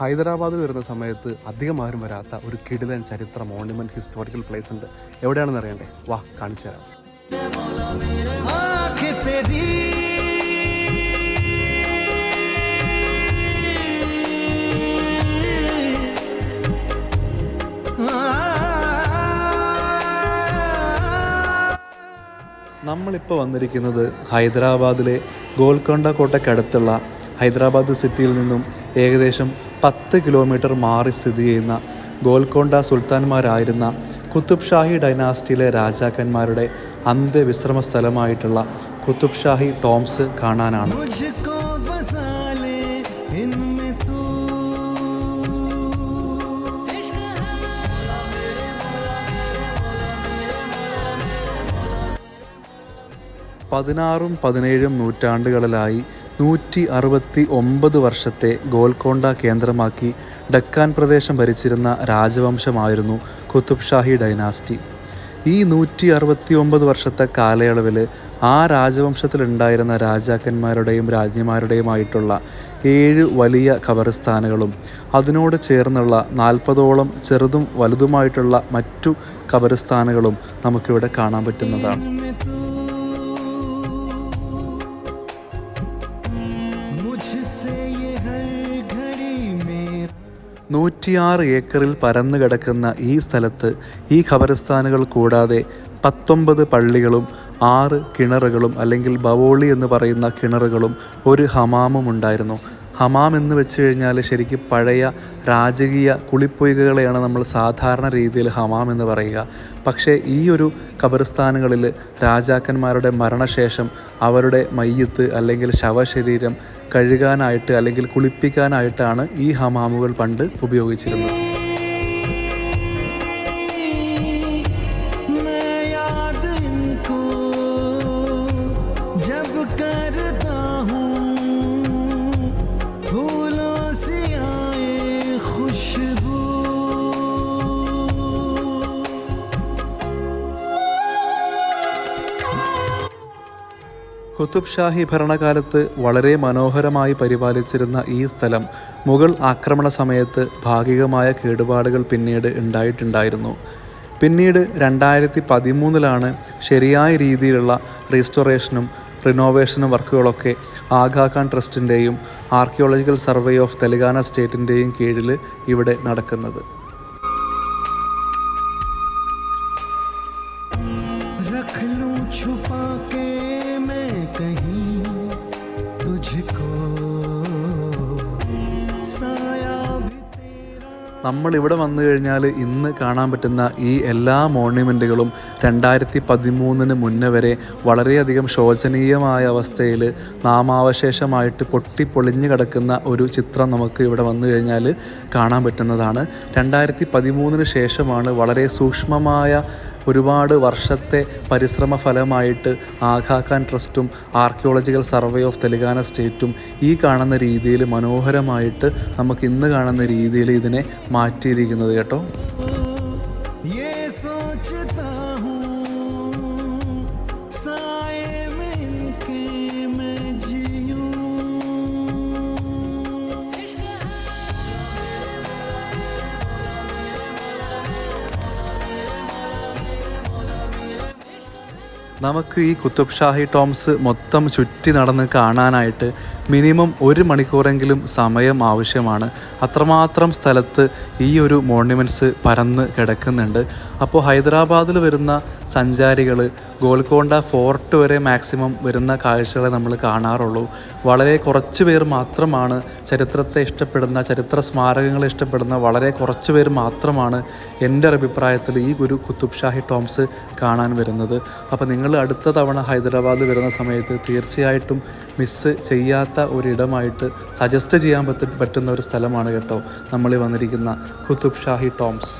ഹൈദരാബാദിൽ വരുന്ന സമയത്ത് അധികം ആരും വരാത്ത ഒരു കിടിലൻ ചരിത്ര മോണ്യുമെന്റ് ഹിസ്റ്റോറിക്കൽ പ്ലേസ് ഉണ്ട്. എവിടെയാണെന്ന് അറിയണ്ടേ? വാ, കാണിച്ചു തരാം. നമ്മളിപ്പോൾ വന്നിരിക്കുന്നത് ഹൈദരാബാദിലെ ഗോൽക്കൊണ്ട കോട്ടയ്ക്കടുത്തുള്ള ഹൈദരാബാദ് സിറ്റിയിൽ നിന്നും ഏകദേശം 10 കിലോമീറ്റർ മാറി സ്ഥിതി ചെയ്യുന്ന ഗോൽക്കൊണ്ട സുൽത്താൻമാരായിരുന്ന കുത്തുബ് ഷാഹി ഡൈനാസ്റ്റിയിലെ രാജാക്കന്മാരുടെ അന്ത്യവിശ്രമ സ്ഥലമായിട്ടുള്ള കുത്തുബ് ഷാഹി ടോംസ് കാണാനാണ്. പതിനാറും 17 നൂറ്റാണ്ടുകളിലായി 169 വർഷത്തെ ഗോൽക്കൊണ്ട കേന്ദ്രമാക്കി ഡക്കാൻ പ്രദേശം ഭരിച്ചിരുന്ന രാജവംശമായിരുന്നു കുത്തുബ് ഷാഹി ഡൈനാസ്റ്റി. ഈ 169 വർഷത്തെ കാലയളവിൽ ആ രാജവംശത്തിലുണ്ടായിരുന്ന രാജാക്കന്മാരുടെയും രാജ്ഞിമാരുടെയുമായിട്ടുള്ള 7 വലിയ ഖബർസ്ഥാനുകളും അതിനോട് ചേർന്നുള്ള 40ഓളം ചെറുതും വലുതുമായിട്ടുള്ള മറ്റു ഖബർസ്ഥാനുകളും നമുക്കിവിടെ കാണാൻ പറ്റുന്നതാണ്. 106 ഏക്കറിൽ പരന്നു കിടക്കുന്ന ഈ സ്ഥലത്ത് ഈ ഖബർസ്ഥാനുകൾ കൂടാതെ 19 പള്ളികളും 6 കിണറുകളും അല്ലെങ്കിൽ ബവോളി എന്ന് പറയുന്ന കിണറുകളും ഒരു ഹമാമും ഉണ്ടായിരുന്നു. ഹമാം എന്ന് വെച്ച് കഴിഞ്ഞാൽ ശരിക്കും പഴയ രാജകീയ കുളിപ്പൊയ്കകളെയാണ് നമ്മൾ സാധാരണ രീതിയിൽ ഹമാം എന്ന് പറയുക. പക്ഷേ ഈ ഒരു ഖബർസ്ഥാനുകളിൽ രാജാക്കന്മാരുടെ മരണശേഷം അവരുടെ മയ്യത്ത് അല്ലെങ്കിൽ ശവശരീരം കഴുകാനായിട്ട് അല്ലെങ്കിൽ കുളിപ്പിക്കാനായിട്ടാണ് ഈ ഹമാമുകൾ പണ്ട് ഉപയോഗിച്ചിരുന്നത്. കുത്തുബ് ഷാഹി ഭരണകാലത്ത് വളരെ മനോഹരമായി പരിപാലിച്ചിരുന്ന ഈ സ്ഥലം മുഗൾ ആക്രമണ സമയത്ത് ഭാഗികമായ കേടുപാടുകൾ പിന്നീട് ഉണ്ടായിട്ടുണ്ടായിരുന്നു. പിന്നീട് 2013 ശരിയായ രീതിയിലുള്ള റീസ്റ്റോറേഷനും റിനോവേഷനും വർക്കുകളൊക്കെ ആഗാ ഖാൻ ട്രസ്റ്റിൻ്റെയും ആർക്കിയോളജിക്കൽ സർവേ ഓഫ് തെലങ്കാന സ്റ്റേറ്റിൻ്റെയും കീഴിൽ ഇവിടെ നടക്കുന്നത്. നമ്മളിവിടെ വന്നു കഴിഞ്ഞാൽ ഇന്ന് കാണാൻ പറ്റുന്ന ഈ എല്ലാ മോണ്യുമെൻറ്റുകളും 2013 മുന്നേ വരെ വളരെയധികം ശോചനീയമായ അവസ്ഥയിൽ നാമാവശേഷമായിട്ട് പൊട്ടിപ്പൊളിഞ്ഞു കിടക്കുന്ന ഒരു ചിത്രം നമുക്ക് ഇവിടെ വന്നു കഴിഞ്ഞാൽ കാണാൻ പറ്റുന്നതാണ്. 2013 ശേഷമാണ് വളരെ സൂക്ഷ്മമായ ഒരുപാട് വർഷത്തെ പരിശ്രമ ഫലമായിട്ട് ആഗാ ഖാൻ ട്രസ്റ്റും ആർക്കിയോളജിക്കൽ സർവേ ഓഫ് തെലങ്കാന സ്റ്റേറ്റും ഈ കാണുന്ന രീതിയിൽ മനോഹരമായിട്ട് നമുക്ക് ഇന്ന് കാണുന്ന രീതിയിൽ ഇതിനെ മാറ്റിയിരിക്കുന്നത് കേട്ടോ. നമുക്ക് ഈ കുത്തുബ് ഷാഹി ടോംസ് മൊത്തം ചുറ്റി നടന്ന് കാണാനായിട്ട് മിനിമം 1 മണിക്കൂറെങ്കിലും സമയം ആവശ്യമാണ്. അത്രമാത്രം സ്ഥലത്ത് ഈ ഒരു മോണ്യുമെൻറ്റ്സ് പരന്ന് കിടക്കുന്നുണ്ട്. അപ്പോൾ ഹൈദരാബാദിൽ വരുന്ന സഞ്ചാരികൾ ഗോൽക്കൊണ്ട ഫോർട്ട് വരെ മാക്സിമം വരുന്ന കാഴ്ചകളെ നമ്മൾ കാണാറുള്ളൂ. വളരെ കുറച്ച് പേർ മാത്രമാണ് ചരിത്രത്തെ ഇഷ്ടപ്പെടുന്ന, ചരിത്ര സ്മാരകങ്ങളെ ഇഷ്ടപ്പെടുന്ന വളരെ കുറച്ച് പേർ മാത്രമാണ് എൻ്റെ അഭിപ്രായത്തിൽ ഈ ഒരു കുത്തുബ് ഷാഹി ടോംസ് കാണാൻ വരുന്നത്. അപ്പോൾ നിങ്ങൾ അടുത്ത തവണ ഹൈദരാബാദ് വരുന്ന സമയത്ത് തീർച്ചയായിട്ടും മിസ്സ് ചെയ്യാത്ത ഒരിടമായിട്ട് സജസ്റ്റ് ചെയ്യാൻ പറ്റുന്ന ഒരു സ്ഥലമാണ് കേട്ടോ നമ്മൾ വന്നിരിക്കുന്ന കുത്തുബ് ഷാഹി ടോംസ്.